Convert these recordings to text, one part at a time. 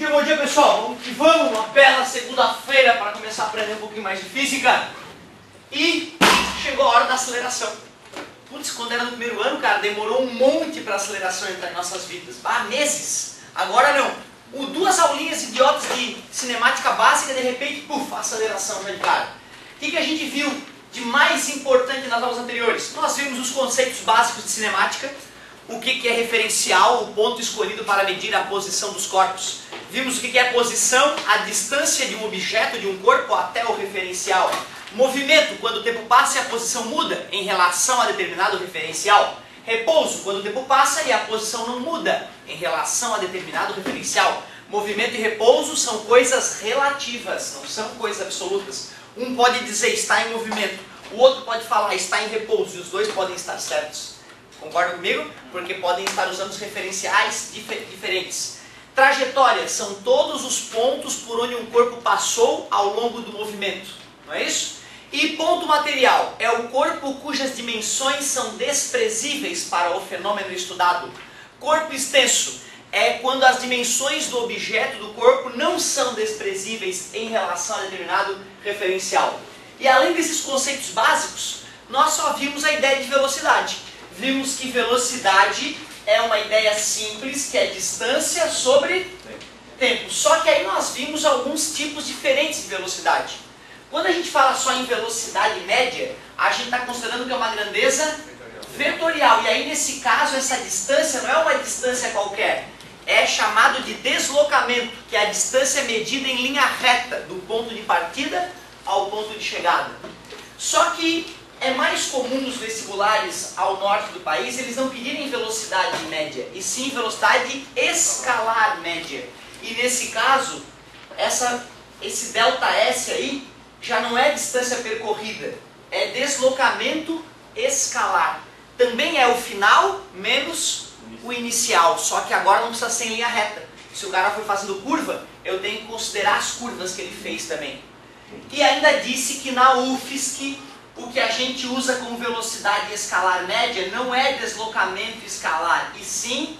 Bom dia, pessoal. Vamos que vamos. Uma bela segunda-feira para começar a aprender um pouquinho mais de física. E chegou a hora da aceleração. Putz, quando era no primeiro ano, cara, demorou um monte para a aceleração entrar em nossas vidas. Meses. Agora não. Duas aulinhas idiotas de cinemática básica, de repente, puf, aceleração já de cara. O que a gente viu de mais importante nas aulas anteriores? Nós vimos os conceitos básicos de cinemática. O que é referencial, o ponto escolhido para medir a posição dos corpos. Vimos o que é posição, a distância de um objeto, de um corpo até o referencial. Movimento, quando o tempo passa e a posição muda em relação a determinado referencial. Repouso, quando o tempo passa e a posição não muda em relação a determinado referencial. Movimento e repouso são coisas relativas, não são coisas absolutas. Um pode dizer está em movimento, o outro pode falar está em repouso, e os dois podem estar certos. Concorda comigo? Porque podem estar usando os referenciais diferentes. Trajetórias são todos os pontos por onde um corpo passou ao longo do movimento. Não é isso? E ponto material é o corpo cujas dimensões são desprezíveis para o fenômeno estudado. Corpo extenso é quando as dimensões do objeto do corpo não são desprezíveis em relação a determinado referencial. E além desses conceitos básicos, nós só vimos a ideia de velocidade. Vimos que velocidade é uma ideia simples, que é distância sobre tempo. Só que aí nós vimos alguns tipos diferentes de velocidade. Quando a gente fala só em velocidade média, a gente está considerando que é uma grandeza vetorial. E aí nesse caso, essa distância não é uma distância qualquer. É chamado de deslocamento, que é a distância medida em linha reta, do ponto de partida ao ponto de chegada. Só que é mais comum nos vestibulares ao norte do país eles não pedirem velocidade média, e sim velocidade escalar média. E nesse caso, esse ΔS aí já não é distância percorrida, é deslocamento escalar. Também é o final menos o inicial, só que agora não precisa ser em linha reta. Se o cara for fazendo curva, eu tenho que considerar as curvas que ele fez também. E ainda disse que na UFSC, o que a gente usa como velocidade escalar média não é deslocamento escalar, e sim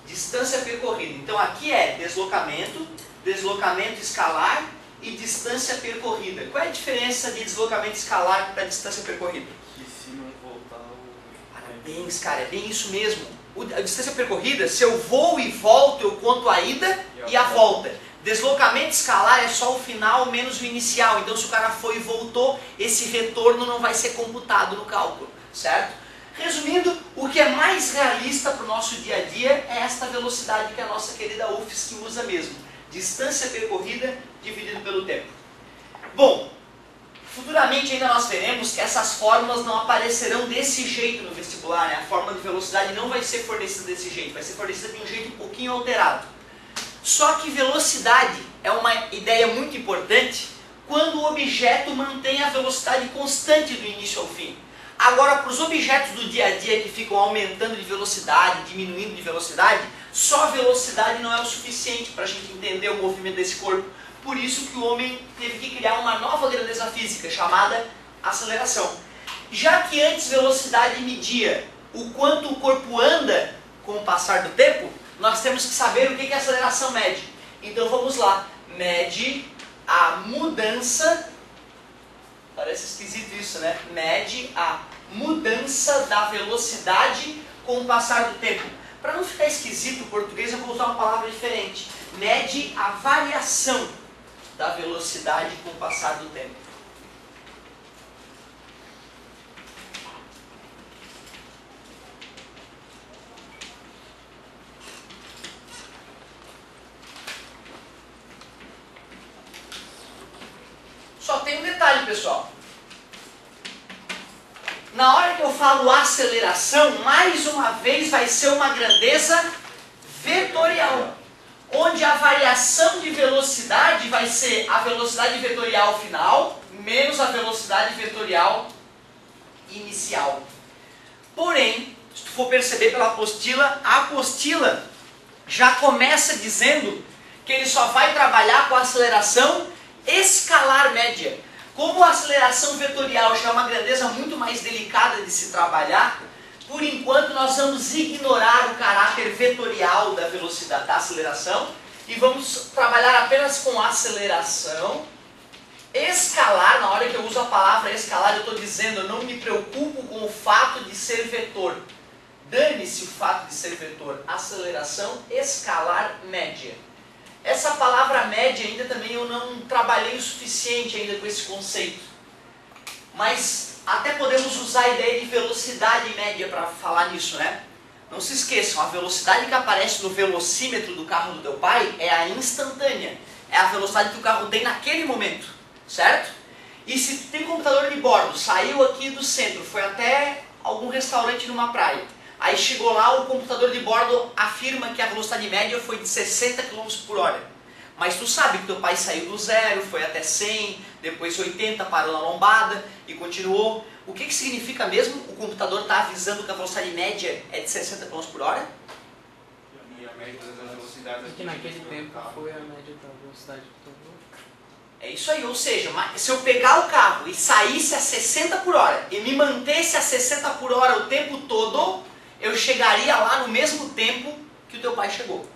distância percorrida. Então aqui é deslocamento, deslocamento escalar e distância percorrida. Qual é a diferença de deslocamento escalar para distância percorrida? Que se não voltar o... Parabéns, cara, é bem isso mesmo. A distância percorrida, se eu vou e volto, eu conto a ida e a volta. Deslocamento escalar é só o final menos o inicial. Então se o cara foi e voltou, esse retorno não vai ser computado no cálculo, certo? Resumindo, o que é mais realista para o nosso dia a dia é esta velocidade que a nossa querida UFSC usa mesmo. Distância percorrida dividido pelo tempo. Bom, futuramente ainda nós veremos que essas fórmulas não aparecerão desse jeito no vestibular, né? A fórmula de velocidade não vai ser fornecida desse jeito, vai ser fornecida de um jeito um pouquinho alterado. Só que velocidade é uma ideia muito importante quando o objeto mantém a velocidade constante do início ao fim. Agora, para os objetos do dia a dia que ficam aumentando de velocidade, diminuindo de velocidade, só velocidade não é o suficiente para a gente entender o movimento desse corpo. Por isso que o homem teve que criar uma nova grandeza física, chamada aceleração. Já que antes velocidade media o quanto o corpo anda com o passar do tempo, nós temos que saber o que a aceleração mede. Então vamos lá. Mede a mudança, parece esquisito isso, né? Mede a mudança da velocidade com o passar do tempo. Para não ficar esquisito o português, eu vou usar uma palavra diferente. Mede a variação da velocidade com o passar do tempo. Só tem um detalhe, pessoal. Na hora que eu falo aceleração, mais uma vez vai ser uma grandeza vetorial, onde a variação de velocidade vai ser a velocidade vetorial final menos a velocidade vetorial inicial. Porém, se tu for perceber pela apostila, a apostila já começa dizendo que ele só vai trabalhar com a aceleração escalar média. Como a aceleração vetorial já é uma grandeza muito mais delicada de se trabalhar, por enquanto nós vamos ignorar o caráter vetorial da velocidade da aceleração e vamos trabalhar apenas com aceleração. Escalar, na hora que eu uso a palavra escalar, eu estou dizendo, eu não me preocupo com o fato de ser vetor. Dane-se o fato de ser vetor. Aceleração escalar média. Essa palavra média ainda também eu não trabalhei o suficiente ainda com esse conceito. Mas até podemos usar a ideia de velocidade média para falar nisso, né? Não se esqueçam, a velocidade que aparece no velocímetro do carro do teu pai é a instantânea. É a velocidade que o carro tem naquele momento, certo? E se tu tem computador de bordo, saiu aqui do centro, foi até algum restaurante numa praia. Aí chegou lá, o computador de bordo afirma que a velocidade média foi de 60 km por hora. Mas tu sabe que teu pai saiu do zero, foi até 100, depois 80, parou na lombada e continuou. O que significa mesmo? O computador está avisando que a velocidade média é de 60 km por hora? E a média das velocidades Que naquele tempo foi a média da velocidade do todo. É isso aí, ou seja, se eu pegar o carro e saísse a 60 por hora e me mantesse a 60 por hora o tempo todo, eu chegaria lá no mesmo tempo que o teu pai chegou.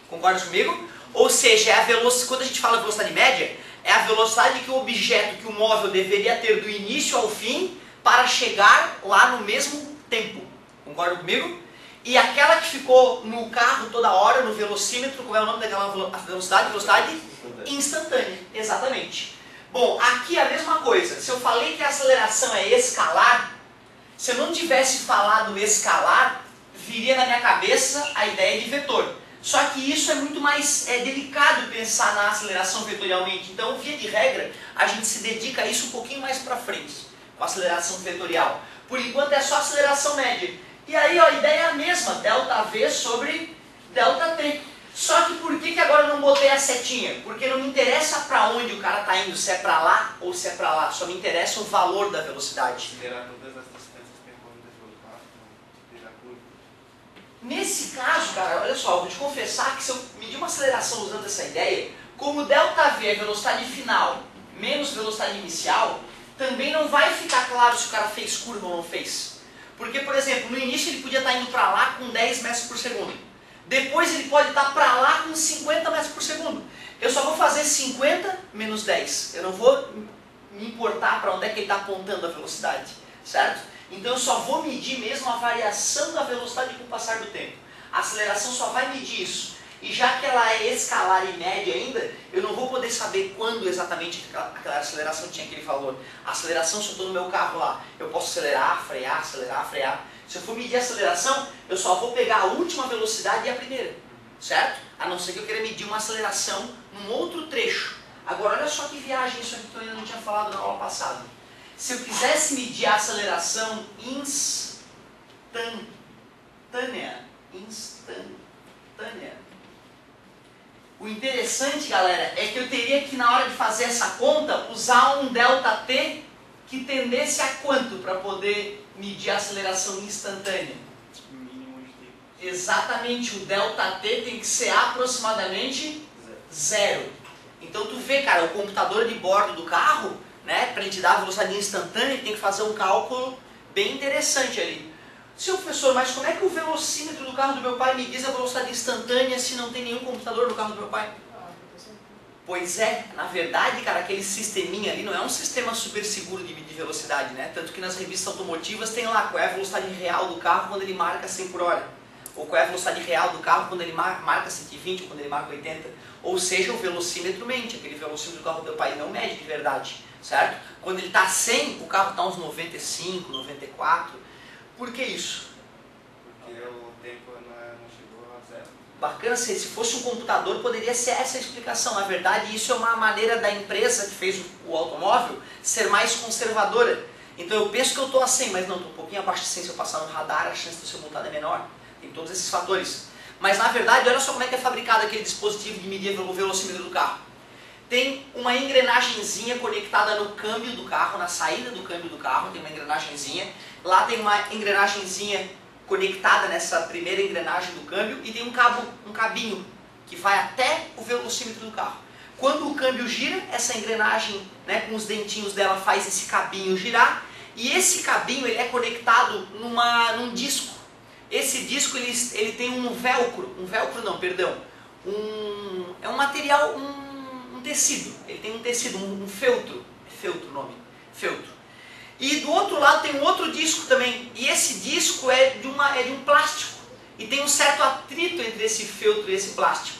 Concorda comigo? Ou seja, é a quando a gente fala velocidade média, é a velocidade que o objeto, que o móvel deveria ter do início ao fim para chegar lá no mesmo tempo. Concorda comigo? E aquela que ficou no carro toda hora, no velocímetro, qual é o nome daquela velocidade? Velocidade instantânea. Exatamente. Bom, aqui a mesma coisa. Se eu falei que a aceleração é escalar, se eu não tivesse falado escalar, viria na minha cabeça a ideia de vetor. Só que isso é muito mais delicado pensar na aceleração vetorialmente. Então, via de regra, a gente se dedica a isso um pouquinho mais para frente, com a aceleração vetorial. Por enquanto é só aceleração média. E aí ó, a ideia é a mesma, ΔV sobre ΔT. Só que por que agora eu não botei a setinha? Porque não me interessa para onde o cara está indo, se é para lá ou se é para lá. Só me interessa o valor da velocidade. Considerar todas as distâncias percorridas pelo carro, seja curva. Nesse caso, cara, olha só, eu vou te confessar que se eu medir uma aceleração usando essa ideia, como ΔV é velocidade final menos velocidade inicial, também não vai ficar claro se o cara fez curva ou não fez. Porque, por exemplo, no início ele podia estar indo para lá com 10 metros por segundo. Depois ele pode estar para lá com 50 metros por segundo. Eu só vou fazer 50 menos 10. Eu não vou me importar para onde é que ele está apontando a velocidade, certo? Então eu só vou medir mesmo a variação da velocidade com o passar do tempo. A aceleração só vai medir isso. E já que ela é escalar e média ainda, eu não vou poder saber quando exatamente aquela aceleração tinha aquele valor. A aceleração, se eu estou no meu carro lá, eu posso acelerar, frear. Se eu for medir a aceleração, eu só vou pegar a última velocidade e a primeira, certo? A não ser que eu queira medir uma aceleração num outro trecho. Agora, olha só que viagem isso aqui que eu ainda não tinha falado na aula passada. Se eu quisesse medir a aceleração instantânea, o interessante, galera, é que eu teria que, na hora de fazer essa conta, usar um ΔT que tendesse a quanto para poder medir a aceleração instantânea? Mínimo de tempo. Exatamente, o ΔT tem que ser aproximadamente zero. Então tu vê, cara, o computador de bordo do carro, né, para ele te dar a velocidade instantânea, ele tem que fazer um cálculo bem interessante ali. Seu professor, mas como é que o velocímetro do carro do meu pai me diz a velocidade instantânea se não tem nenhum computador no carro do meu pai? Pois é, na verdade, cara, aquele sisteminha ali não é um sistema super seguro de medir velocidade, né? Tanto que nas revistas automotivas tem lá qual é a velocidade real do carro quando ele marca 100 por hora. Ou qual é a velocidade real do carro quando ele marca 120 ou quando ele marca 80. Ou seja, o velocímetro mente, aquele velocímetro do carro do teu pai não mede de verdade, certo? Quando ele está a 100, o carro está uns 95, 94. Por que isso? Porque o tempo não chegou a zero. Bacana, se fosse um computador, poderia ser essa a explicação. Na verdade, isso é uma maneira da empresa que fez o automóvel ser mais conservadora. Então eu penso que eu estou a 100, mas não, estou um pouquinho abaixo de 100. Se eu passar no radar, a chance de eu ser multado é menor. Tem todos esses fatores. Mas na verdade, olha só como é que é fabricado aquele dispositivo de medir o velocímetro do carro. Tem uma engrenagemzinha conectada no câmbio do carro, na saída do câmbio do carro, tem uma engrenagemzinha. Lá tem uma engrenagemzinha conectada nessa primeira engrenagem do câmbio e tem um cabinho que vai até o velocímetro do carro. Quando o câmbio gira, essa engrenagem, né, com os dentinhos dela faz esse cabinho girar e esse cabinho ele é conectado num disco. Esse disco ele tem um velcro é um material, um tecido. Ele tem um tecido, um feltro. É feltro o nome? Feltro. E do outro lado tem um outro disco também. E esse disco é de um plástico. E tem um certo atrito entre esse feltro e esse plástico.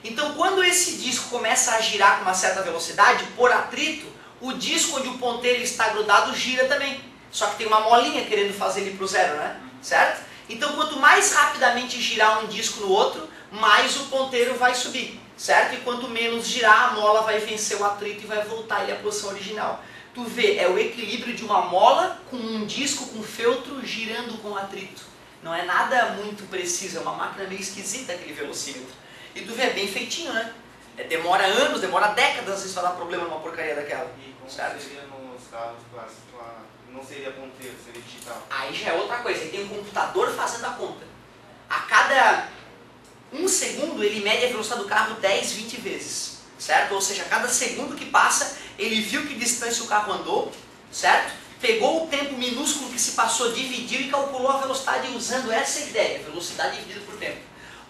Então quando esse disco começa a girar com uma certa velocidade, por atrito, o disco onde o ponteiro está grudado gira também. Só que tem uma molinha querendo fazer ele para o zero, né? Certo? Então quanto mais rapidamente girar um disco no outro, mais o ponteiro vai subir. Certo? E quanto menos girar, a mola vai vencer o atrito e vai voltar à posição original. Tu vê, é o equilíbrio de uma mola com um disco com feltro girando com atrito. Não é nada muito preciso, é uma máquina meio esquisita aquele velocímetro. E tu vê, é bem feitinho, né? Demora anos, demora décadas às vezes para dar problema numa porcaria daquela. E como certo? seria nos carros clássicos lá? Não seria ponteiro, seria digital. Aí já é outra coisa, aí tem um computador fazendo a conta. A cada 1 segundo ele mede a velocidade do carro 10, 20 vezes. Certo? Ou seja, a cada segundo que passa, ele viu que distância o carro andou, certo? Pegou o tempo minúsculo que se passou, dividiu e calculou a velocidade usando essa ideia, velocidade dividida por tempo.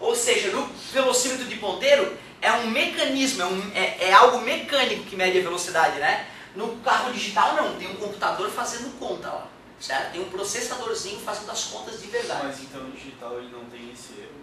Ou seja, no velocímetro de ponteiro é um mecanismo, é algo mecânico que mede a velocidade, né? No carro digital não, tem um computador fazendo conta lá, certo? Tem um processadorzinho fazendo as contas de verdade. Mas então no digital ele não tem esse erro?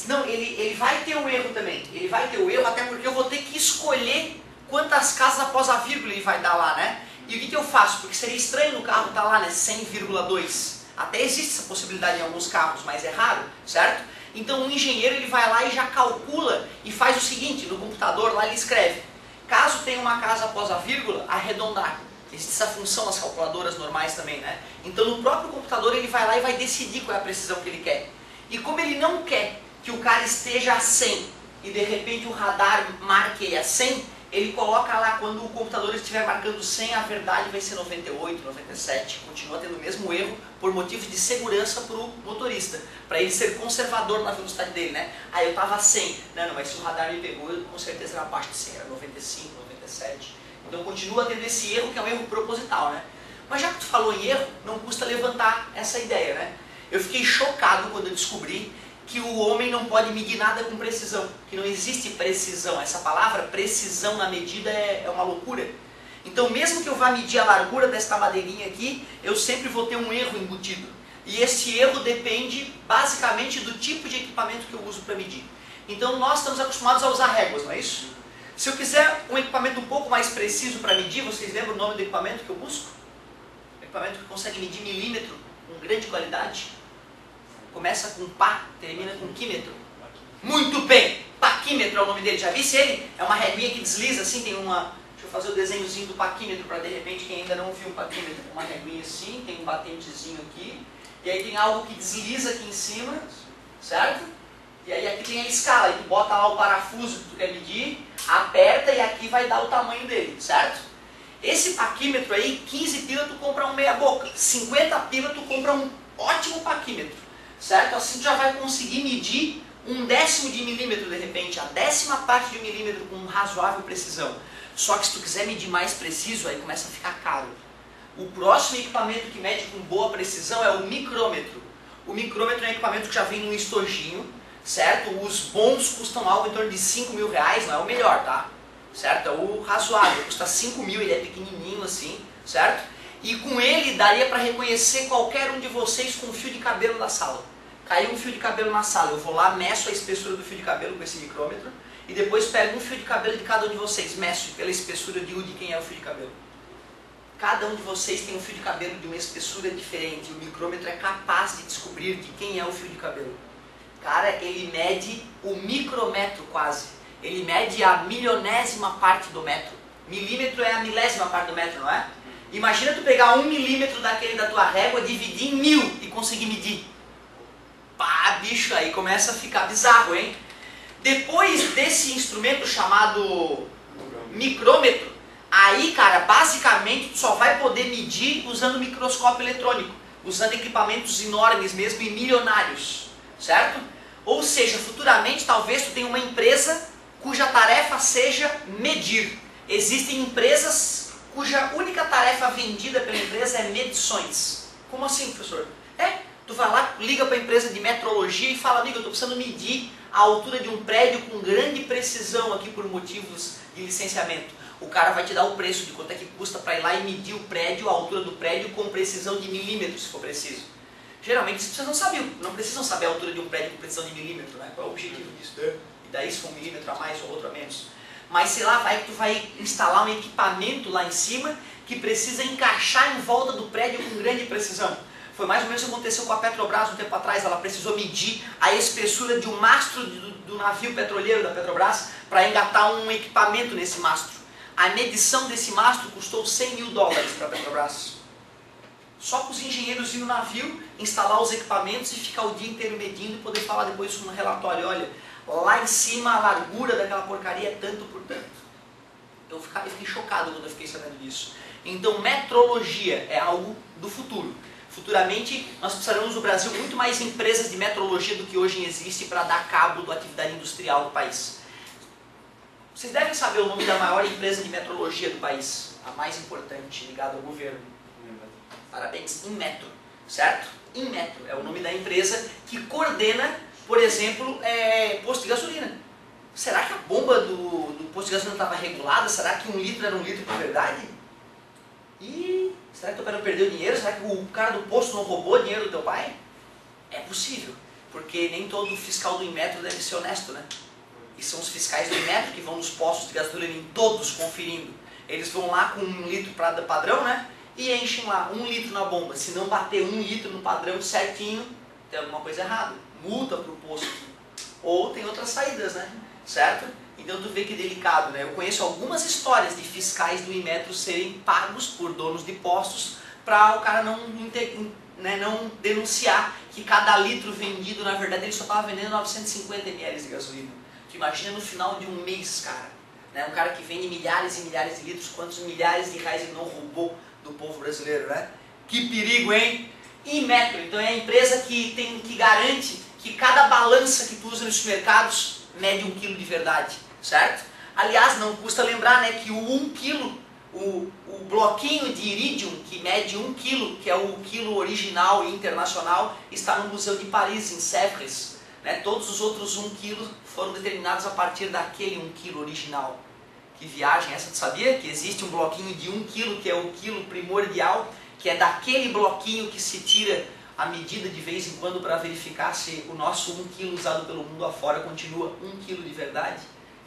Não, ele vai ter o erro também, ele vai ter o erro até porque eu vou ter que escolher quantas casas após a vírgula ele vai dar lá, né? E o que eu faço? Porque seria estranho no carro estar lá, né, 100,2. Até existe essa possibilidade em alguns carros, mas é raro, certo? Então o engenheiro ele vai lá e já calcula e faz o seguinte, no computador lá ele escreve, caso tenha uma casa após a vírgula, arredondar. Existe essa função nas calculadoras normais também, né? Então no próprio computador ele vai lá e vai decidir qual é a precisão que ele quer. E como ele não quer que o cara esteja a 100 e de repente o radar marque ele a 100, ele coloca lá, quando o computador estiver marcando 100, a verdade vai ser 98, 97, continua tendo o mesmo erro por motivos de segurança para o motorista, para ele ser conservador na velocidade dele, né? Ah, eu estava a 100, não, mas se o radar me pegou, com certeza era abaixo de 100, era 95, 97, então continua tendo esse erro que é um erro proposital, né? Mas já que tu falou em erro, não custa levantar essa ideia, né? Eu fiquei chocado quando eu descobri que o homem não pode medir nada com precisão, que não existe precisão. Essa palavra precisão na medida é uma loucura. Então mesmo que eu vá medir a largura desta madeirinha aqui, eu sempre vou ter um erro embutido. E esse erro depende basicamente do tipo de equipamento que eu uso para medir. Então nós estamos acostumados a usar réguas, não é isso? Se eu quiser um equipamento um pouco mais preciso para medir, vocês lembram o nome do equipamento que eu busco? Equipamento que consegue medir milímetro com grande qualidade. Começa com pá, termina com químetro. Muito bem! Paquímetro é o nome dele. Já visse ele? É uma reguinha que desliza assim, tem uma... Deixa eu fazer o desenhozinho do paquímetro para de repente quem ainda não viu um paquímetro. Uma reguinha assim, tem um batentezinho aqui. E aí tem algo que desliza aqui em cima, certo? E aí aqui tem a escala. Aí tu bota lá o parafuso que tu quer medir, aperta e aqui vai dar o tamanho dele, certo? Esse paquímetro aí, 15 pila tu compra um meia boca. 50 pila tu compra um ótimo paquímetro. Certo? Assim tu já vai conseguir medir 1/10 de milímetro de repente, a 10ª parte de um milímetro com razoável precisão. Só que se tu quiser medir mais preciso, aí começa a ficar caro. O próximo equipamento que mede com boa precisão é o micrômetro. O micrômetro é um equipamento que já vem num estojinho, certo? Os bons custam algo em torno de 5 mil reais, não é o melhor, tá? Certo? É o razoável, custa 5 mil, ele é pequenininho assim, certo? E com ele daria para reconhecer qualquer um de vocês com um fio de cabelo da sala. Caiu um fio de cabelo na sala, eu vou lá, meço a espessura do fio de cabelo com esse micrômetro e depois pego um fio de cabelo de cada um de vocês, meço pela espessura de quem é o fio de cabelo. Cada um de vocês tem um fio de cabelo de uma espessura diferente, o micrômetro é capaz de descobrir de quem é o fio de cabelo. Cara, ele mede o micrômetro quase, ele mede a milionésima parte do metro. Milímetro é a milésima parte do metro, não é? Imagina tu pegar 1 milímetro daquele da tua régua, dividir em 1000 e conseguir medir. Pá, bicho, aí começa a ficar bizarro, hein? Depois desse instrumento chamado micrômetro, aí, cara, basicamente tu só vai poder medir usando microscópio eletrônico, usando equipamentos enormes mesmo e milionários, certo? Ou seja, futuramente talvez tu tenha uma empresa cuja tarefa seja medir. Existem empresas cuja única tarefa vendida pela empresa é medições. Como assim, professor? Tu vai lá, liga para a empresa de metrologia e fala, amigo, eu estou precisando medir a altura de um prédio com grande precisão aqui por motivos de licenciamento. O cara vai te dar o preço de quanto é que custa para ir lá e medir o prédio, a altura do prédio com precisão de milímetros, se for preciso. Geralmente vocês não precisam saber a altura de um prédio com precisão de milímetro, né? Qual é o objetivo disso? E daí se for um milímetro a mais ou outro a menos. Mas sei lá, tu vai instalar um equipamento lá em cima que precisa encaixar em volta do prédio com grande precisão. Foi mais ou menos o que aconteceu com a Petrobras um tempo atrás. Ela precisou medir a espessura de um mastro do navio petroleiro da Petrobras para engatar um equipamento nesse mastro. A medição desse mastro custou $100 mil para a Petrobras. Só para os engenheiros ir no navio, instalar os equipamentos e ficar o dia inteiro medindo e poder falar depois no relatório, olha, lá em cima a largura daquela porcaria é tanto por tanto. Eu fiquei chocado quando eu fiquei sabendo disso. Então metrologia é algo do futuro. Futuramente nós precisaremos no Brasil muito mais empresas de metrologia do que hoje existe para dar cabo da atividade industrial do país. Vocês devem saber o nome da maior empresa de metrologia do país, a mais importante, ligada ao governo. Parabéns, Inmetro, certo? Inmetro é o nome da empresa que coordena, por exemplo, posto de gasolina. Será que a bomba do posto de gasolina estava regulada? Será que 1 litro era 1 litro de verdade? E será que teu pai não perdeu dinheiro? Será que o cara do posto não roubou dinheiro do teu pai? É possível, porque nem todo fiscal do Inmetro deve ser honesto, né? E são os fiscais do Inmetro que vão nos postos de gasolina em todos conferindo. Eles vão lá com 1 litro padrão, né? E enchem lá 1 litro na bomba. Se não bater 1 litro no padrão certinho, tem alguma coisa errada. Multa para o posto. Ou tem outras saídas, né? Certo? Então tu vê que delicado, né? Eu conheço algumas histórias de fiscais do Inmetro serem pagos por donos de postos para o cara não denunciar que cada litro vendido, na verdade, ele só estava vendendo 950 ml de gasolina. Tu imagina no final de um mês, cara. Né? Um cara que vende milhares e milhares de litros, quantos milhares de reais ele não roubou do povo brasileiro, né? Que perigo, hein? Inmetro, então é a empresa que garante que cada balança que tu usa nos supermercados mede 1 quilo de verdade, certo? Aliás, não custa lembrar, né, que o 1 quilo, o bloquinho de irídium que mede 1 quilo, que é o quilo original e internacional, está no Museu de Paris, em Sèvres. Né? Todos os outros 1 quilo foram determinados a partir daquele 1 quilo original. Que viagem essa, tu sabia? Que existe um bloquinho de 1 quilo, que é o quilo primordial, que é daquele bloquinho que se tira a medida de vez em quando para verificar se o nosso 1 quilo usado pelo mundo afora continua 1 quilo de verdade.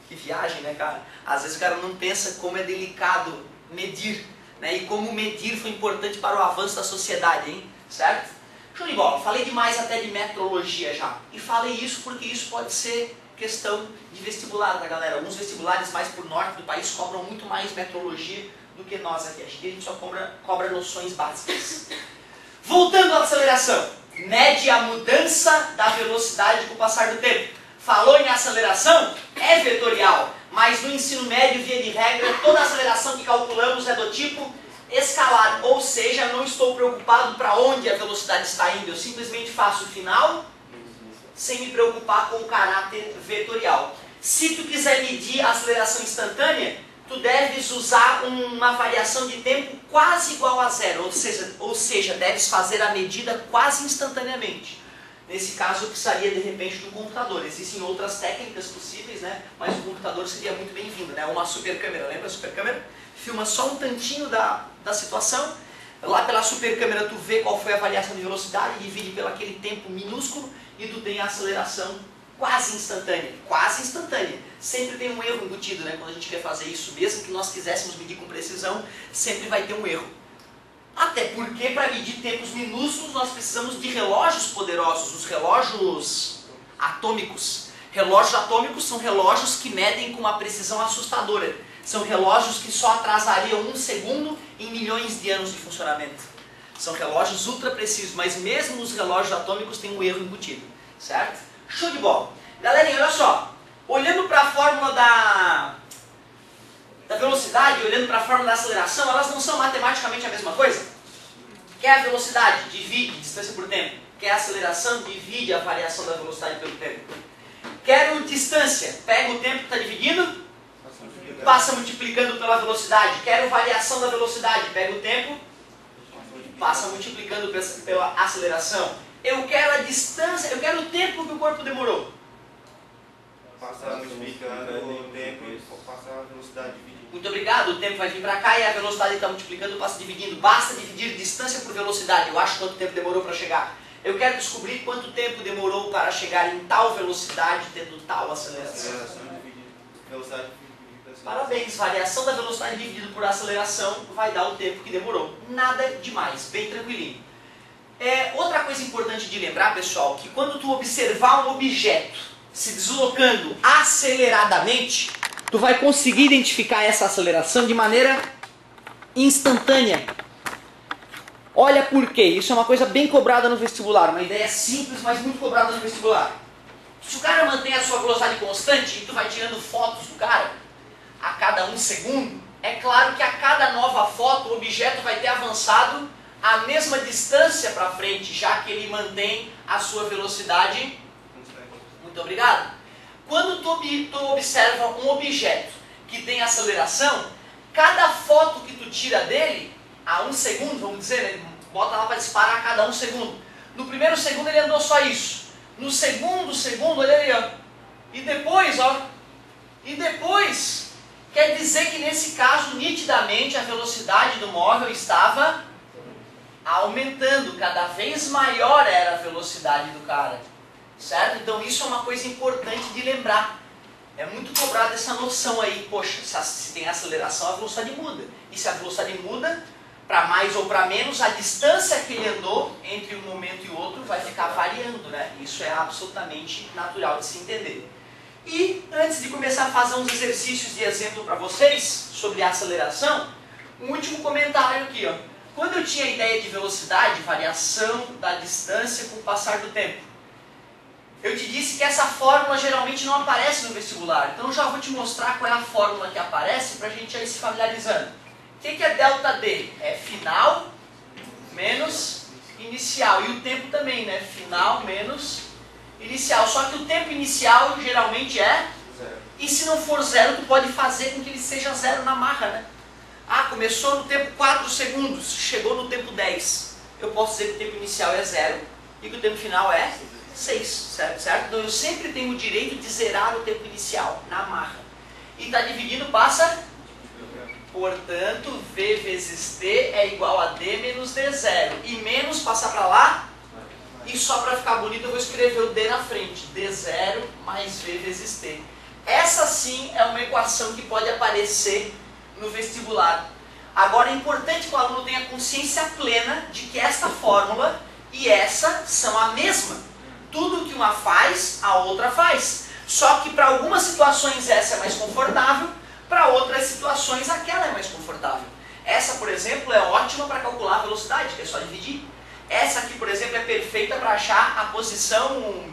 Que viagem, né, cara? Às vezes o cara não pensa como é delicado medir, né? E como medir foi importante para o avanço da sociedade, hein? Certo? Show de bola. Falei demais até de metrologia já. E falei isso porque isso pode ser questão de vestibular, tá, galera? Alguns vestibulares mais por norte do país cobram muito mais metrologia do que nós aqui. Acho que a gente só cobra noções básicas. Voltando à aceleração. Mede a mudança da velocidade com o passar do tempo. Falou em aceleração? É vetorial. Mas no ensino médio, via de regra, toda aceleração que calculamos é do tipo escalar. Ou seja, não estou preocupado para onde a velocidade está indo. Eu simplesmente faço o final sem me preocupar com o caráter vetorial. Se tu quiser medir a aceleração instantânea, tu deves usar uma variação de tempo quase igual a zero, ou seja, deves fazer a medida quase instantaneamente. Nesse caso, eu precisaria de repente do computador. Existem outras técnicas possíveis, né? Mas o computador seria muito bem-vindo, né? Uma super câmera, lembra a super câmera? Filma só um tantinho da situação. Lá pela super câmera tu vê qual foi a variação de velocidade, divide pelo aquele tempo minúsculo e tu tem a aceleração quase instantânea. Quase instantânea. Sempre tem um erro embutido, né? Quando a gente quer fazer isso, mesmo que nós quiséssemos medir com precisão, sempre vai ter um erro. Até porque para medir tempos minúsculos nós precisamos de relógios poderosos, os relógios atômicos. Relógios atômicos são relógios que medem com uma precisão assustadora. São relógios que só atrasariam 1 segundo em milhões de anos de funcionamento. São relógios ultra precisos, mas mesmo os relógios atômicos têm um erro embutido, certo? Show de bola. Galerinha, olha só. Olhando para a fórmula da velocidade, olhando para a fórmula da aceleração, elas não são matematicamente a mesma coisa? Quer a velocidade? Divide distância por tempo. Quer a aceleração? Divide a variação da velocidade pelo tempo. Quero distância? Pega o tempo que está dividindo, passa multiplicando pela velocidade. Quero variação da velocidade? Pega o tempo, passa multiplicando pela aceleração. Eu quero a distância, eu quero o tempo que o corpo demorou. Passar multiplicando o tempo e passar a velocidade dividida. Muito obrigado, o tempo vai vir para cá e a velocidade está multiplicando, passa dividindo. Basta dividir distância por velocidade, eu acho quanto tempo demorou para chegar. Eu quero descobrir quanto tempo demorou para chegar em tal velocidade, tendo tal aceleração. Aceleração dividida. Velocidade dividida. Parabéns, variação da velocidade dividida por aceleração vai dar o tempo que demorou. Nada demais, bem tranquilinho. Outra coisa importante de lembrar, pessoal, que quando tu observar um objeto se deslocando aceleradamente, tu vai conseguir identificar essa aceleração de maneira instantânea. Olha por quê. Isso é uma coisa bem cobrada no vestibular. Uma ideia simples, mas muito cobrada no vestibular. Se o cara mantém a sua velocidade constante e tu vai tirando fotos do cara a cada 1 segundo, é claro que a cada nova foto o objeto vai ter avançado a mesma distância para frente, já que ele mantém a sua velocidade. Muito obrigado. Quando tu observa um objeto que tem aceleração, cada foto que tu tira dele, a 1 segundo, vamos dizer, ele bota lá para disparar a cada 1 segundo. No primeiro segundo ele andou só isso. No segundo segundo, olha ali, ó. E depois, ó. E depois, quer dizer que nesse caso, nitidamente, a velocidade do móvel estava aumentando. Cada vez maior era a velocidade do cara. Certo? Então isso é uma coisa importante de lembrar. É muito cobrada essa noção aí. Poxa, se tem aceleração, a velocidade muda. E se a velocidade muda, para mais ou para menos, a distância que ele andou entre um momento e outro vai ficar variando, né? Isso é absolutamente natural de se entender. E antes de começar a fazer uns exercícios de exemplo para vocês sobre aceleração, um último comentário aqui, ó. Quando eu tinha a ideia de velocidade, variação da distância com o passar do tempo, eu te disse que essa fórmula geralmente não aparece no vestibular. Então eu já vou te mostrar qual é a fórmula que aparece para a gente ir se familiarizando. O que é delta D? É final menos inicial. E o tempo também, né? Final menos inicial. Só que o tempo inicial geralmente é zero. E se não for zero, tu pode fazer com que ele seja zero na marra, né? Ah, começou no tempo 4 segundos, chegou no tempo 10. Eu posso dizer que o tempo inicial é 0 e que o tempo final é 6, certo? Então eu sempre tenho o direito de zerar o tempo inicial na marra. E está dividindo, passa. Portanto, V vezes T é igual a D menos D0. E menos passar para lá. E só para ficar bonito eu vou escrever o D na frente. D0 mais V vezes T. Essa sim é uma equação que pode aparecer no vestibular. Agora é importante que o aluno tenha consciência plena de que esta fórmula e essa são a mesma. Tudo que uma faz, a outra faz. Só que para algumas situações essa é mais confortável, para outras situações aquela é mais confortável. Essa, por exemplo, é ótima para calcular a velocidade, que é só dividir. Essa aqui, por exemplo, é perfeita para achar a posição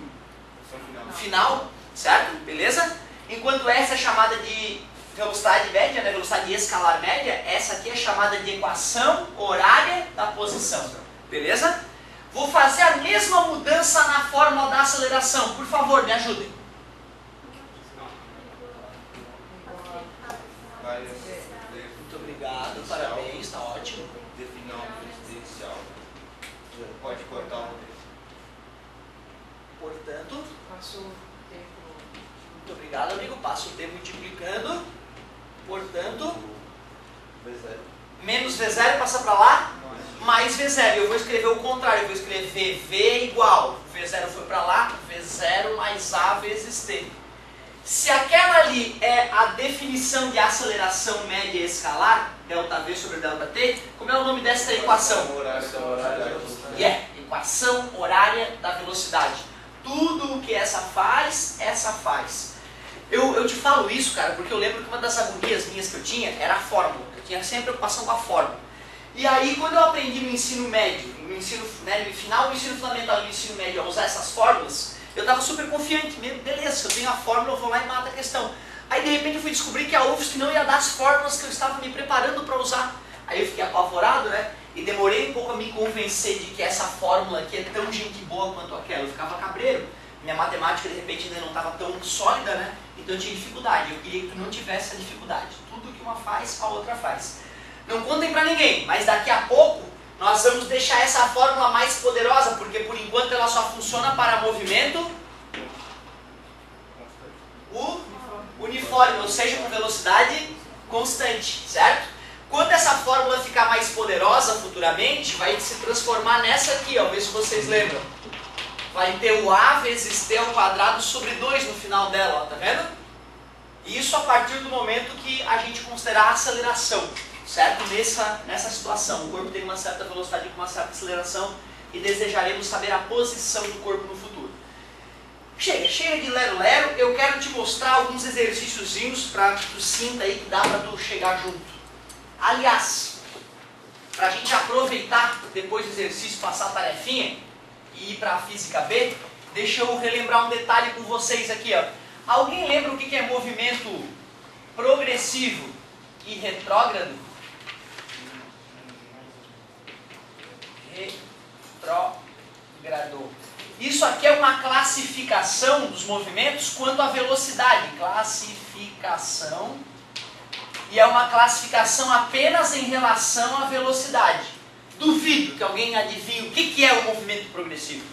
final, certo? Beleza? Enquanto essa é chamada de velocidade média, né? Velocidade escalar média, essa aqui é chamada de equação horária da posição. Beleza? Vou fazer a mesma mudança na fórmula da aceleração. Por favor, me ajudem. Muito obrigado, parabéns, está ótimo. Definir inicial. Pode cortar o texto. Portanto, Passou o tempo. muito obrigado, amigo. Passo o tempo multiplicando. Portanto, V0. menos V0 passa para lá, mais V0. Eu vou escrever o contrário, eu vou escrever V igual. V0 foi para lá, V0 mais A vezes T. Se aquela ali é a definição de aceleração média escalar, ΔV sobre ΔT, como é o nome dessa equação? Equação horária da velocidade. Tudo o que essa faz. Eu te falo isso, cara, porque eu lembro que uma das agonias minhas que eu tinha era a fórmula. Eu tinha sempre preocupação com a fórmula. E aí, quando eu aprendi no ensino médio, no ensino final, no ensino fundamental e no ensino médio a usar essas fórmulas, eu estava super confiante. Beleza, se eu tenho a fórmula, eu vou lá e mato a questão. Aí, de repente, eu fui descobrir que a UFSC não ia dar as fórmulas que eu estava me preparando para usar. Aí eu fiquei apavorado, né? E demorei um pouco a me convencer de que essa fórmula aqui é tão gente boa quanto aquela. Eu ficava cabreiro. Minha matemática, de repente, ainda não estava tão sólida, né? Então eu tinha dificuldade. Eu queria que tu não tivesse essa dificuldade. Tudo que uma faz, a outra faz. Não contem pra ninguém, mas daqui a pouco Nós vamos deixar essa fórmula mais poderosa, porque por enquanto ela só funciona para movimento uniforme, ou seja, com velocidade constante, certo? Quando essa fórmula ficar mais poderosa futuramente, vai se transformar nessa aqui, ó, vê se vocês lembram. Vai ter o A vezes T ao quadrado sobre 2 no final dela, ó, tá vendo? Isso a partir do momento que a gente considerar a aceleração, certo? Nessa situação, o corpo tem uma certa velocidade com uma certa aceleração e desejaremos saber a posição do corpo no futuro. Chega de lero-lero, eu quero te mostrar alguns exercíciozinhos para que tu sinta aí que dá para tu chegar junto. Aliás, para a gente aproveitar depois do exercício, passar a tarefinha e ir para a física B, deixa eu relembrar um detalhe com vocês aqui, ó. Alguém lembra o que é movimento progressivo e retrógrado? Retrógrado. Isso aqui é uma classificação dos movimentos quanto à velocidade. Classificação. E é uma classificação apenas em relação à velocidade. Duvido que alguém adivinhe o que é o movimento progressivo.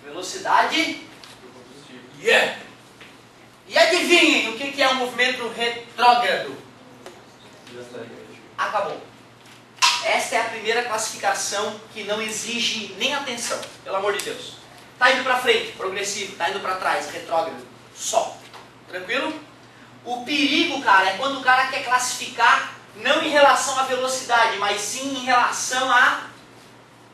Velocidade. Yeah. E adivinhem o que é o movimento retrógrado. Acabou. Esta é a primeira classificação que não exige nem atenção, pelo amor de Deus. Está indo para frente, progressivo, está indo para trás, retrógrado, só. Tranquilo? O perigo, cara, é quando o cara quer classificar não em relação à velocidade, mas sim em relação à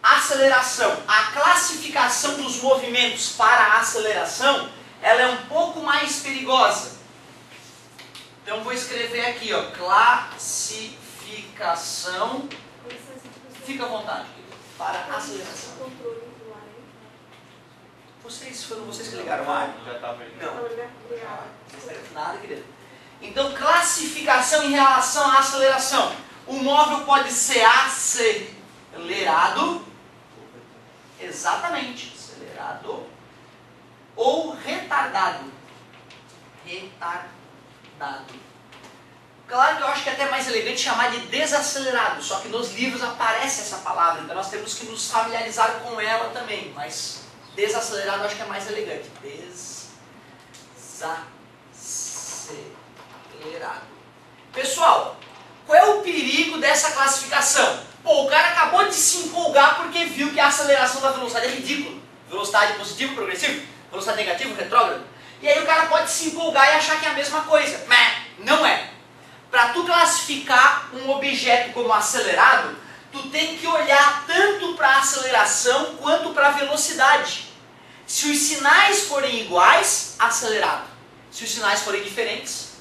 aceleração. A classificação dos movimentos para a aceleração, ela é um pouco mais perigosa. Então vou escrever aqui, ó, classificação. Fica à vontade, para a aceleração. Foram vocês que ligaram o ar? Já estava aí. Não. Nada, querido. Então, classificação em relação à aceleração. O móvel pode ser acelerado. Exatamente. Acelerado. Ou retardado. Retardado. Claro que eu acho que é até mais elegante chamar de desacelerado, só que nos livros aparece essa palavra, então nós temos que nos familiarizar com ela também, mas desacelerado eu acho que é mais elegante. Desacelerado. Pessoal, qual é o perigo dessa classificação? Pô, o cara acabou de se empolgar porque viu que a aceleração da velocidade é ridícula. Velocidade positiva, progressiva, velocidade negativa, retrógrada. E aí o cara pode se empolgar e achar que é a mesma coisa. Mas não é. Para tu classificar um objeto como acelerado, tu tem que olhar tanto para a aceleração quanto para a velocidade. Se os sinais forem iguais, acelerado. Se os sinais forem diferentes,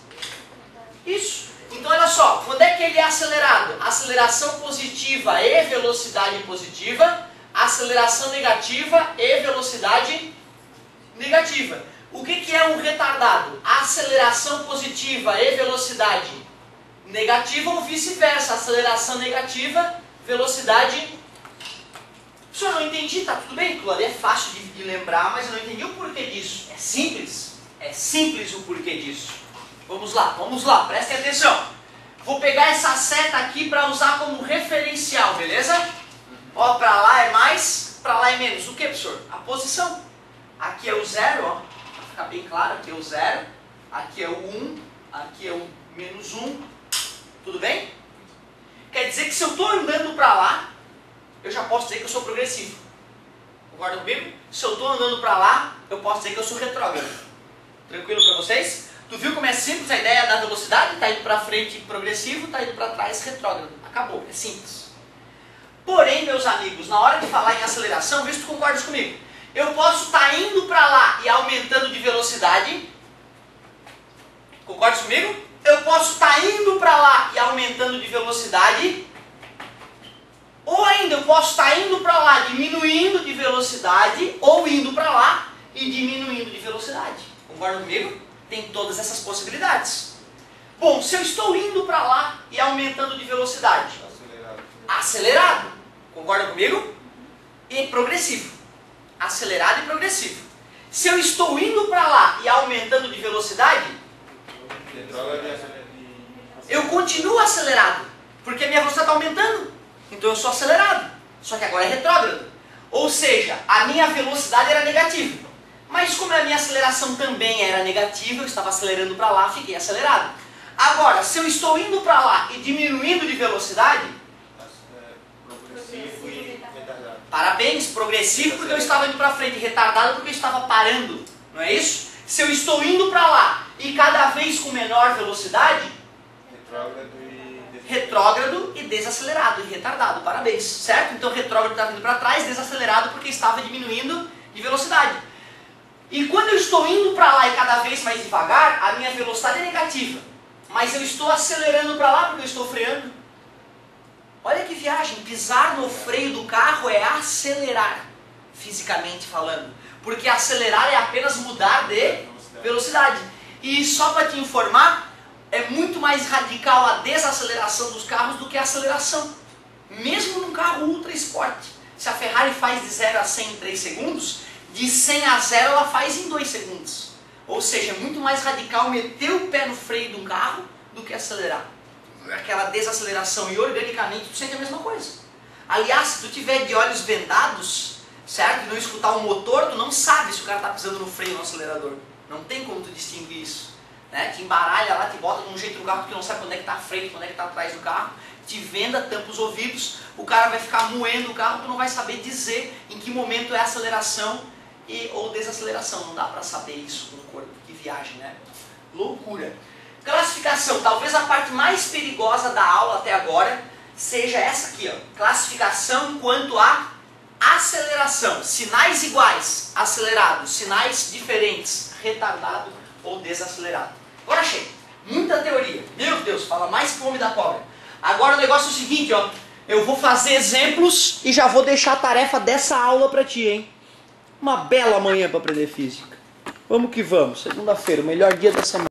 isso. Então olha só, quando é que ele é acelerado? Aceleração positiva e velocidade positiva, aceleração negativa e velocidade negativa. O que é um retardado? Aceleração positiva e velocidade negativa ou vice-versa, aceleração negativa, velocidade... Professor, não entendi, tá tudo bem? Aquilo ali é fácil de lembrar, mas eu não entendi o porquê disso. É simples o porquê disso. Vamos lá, prestem atenção. Vou pegar essa seta aqui para usar como referencial, beleza? Ó, para lá é mais, para lá é menos. O que, professor? A posição. Aqui é o 0, ó, para ficar bem claro, aqui é o 0, aqui é o 1, aqui é o menos 1. Tudo bem? Quer dizer que se eu estou andando para lá, eu já posso dizer que eu sou progressivo. Concorda comigo? Se eu estou andando para lá, eu posso dizer que eu sou retrógrado. Tranquilo para vocês? Tu viu como é simples a ideia da velocidade? Está indo para frente progressivo, está indo para trás retrógrado. Acabou, é simples. Porém, meus amigos, na hora de falar em aceleração, vê se tu concordas comigo. Eu posso estar indo para lá e aumentando de velocidade. Concordas comigo? Eu posso estar indo para lá e aumentando de velocidade, ou ainda eu posso estar indo para lá diminuindo de velocidade, ou indo para lá e diminuindo de velocidade. Concorda comigo? Tem todas essas possibilidades. Bom, se eu estou indo para lá e aumentando de velocidade, acelerado. Concorda comigo? E progressivo. Acelerado e progressivo. Se eu estou indo para lá e aumentando de velocidade, eu continuo acelerado, porque a minha velocidade está aumentando. Então eu sou acelerado. Só que agora é retrógrado. Ou seja, a minha velocidade era negativa. Mas como a minha aceleração também era negativa, eu estava acelerando para lá, fiquei acelerado. Agora, se eu estou indo para lá e diminuindo de velocidade, Progressivo e retardado. parabéns, progressivo porque eu estava indo para frente, retardado porque eu estava parando, não é isso? Se eu estou indo para lá e cada vez com menor velocidade, retrógrado e desacelerado, e retardado, parabéns, certo? Então retrógrado está vindo para trás, desacelerado porque estava diminuindo de velocidade. E quando eu estou indo para lá e cada vez mais devagar, a minha velocidade é negativa, mas eu estou acelerando para lá porque eu estou freando. Olha que viagem, pisar no freio do carro é acelerar, fisicamente falando. Porque acelerar é apenas mudar de velocidade. E só para te informar, é muito mais radical a desaceleração dos carros do que a aceleração. Mesmo num carro ultra esporte. Se a Ferrari faz de 0 a 100 em 3 segundos, de 100 a 0 ela faz em 2 segundos. Ou seja, é muito mais radical meter o pé no freio de um carro do que acelerar. Aquela desaceleração e organicamente tu sente a mesma coisa. Aliás, se tu tiver de olhos vendados, certo? E não escutar o motor, tu não sabe se o cara está pisando no freio ou no acelerador. Não tem como tu distinguir isso. Né? Te embaralha lá, te bota de um jeito no carro que tu não sabe quando é que está a frente, quando é que está atrás do carro. Te venda, tampa os ouvidos, o cara vai ficar moendo o carro, tu não vai saber dizer em que momento é aceleração ou desaceleração. Não dá para saber isso com o corpo. Que viagem, né? Loucura. Classificação, talvez a parte mais perigosa da aula até agora seja essa aqui, ó. Classificação quanto a aceleração. Sinais iguais, acelerado. Sinais diferentes, retardado ou desacelerado. Agora achei. Muita teoria. Meu Deus, fala mais que o homem da cobra. Agora o negócio é o seguinte, ó. Eu vou fazer exemplos e já vou deixar a tarefa dessa aula pra ti, hein? Uma bela manhã para aprender física. Vamos que vamos. Segunda-feira, o melhor dia da semana.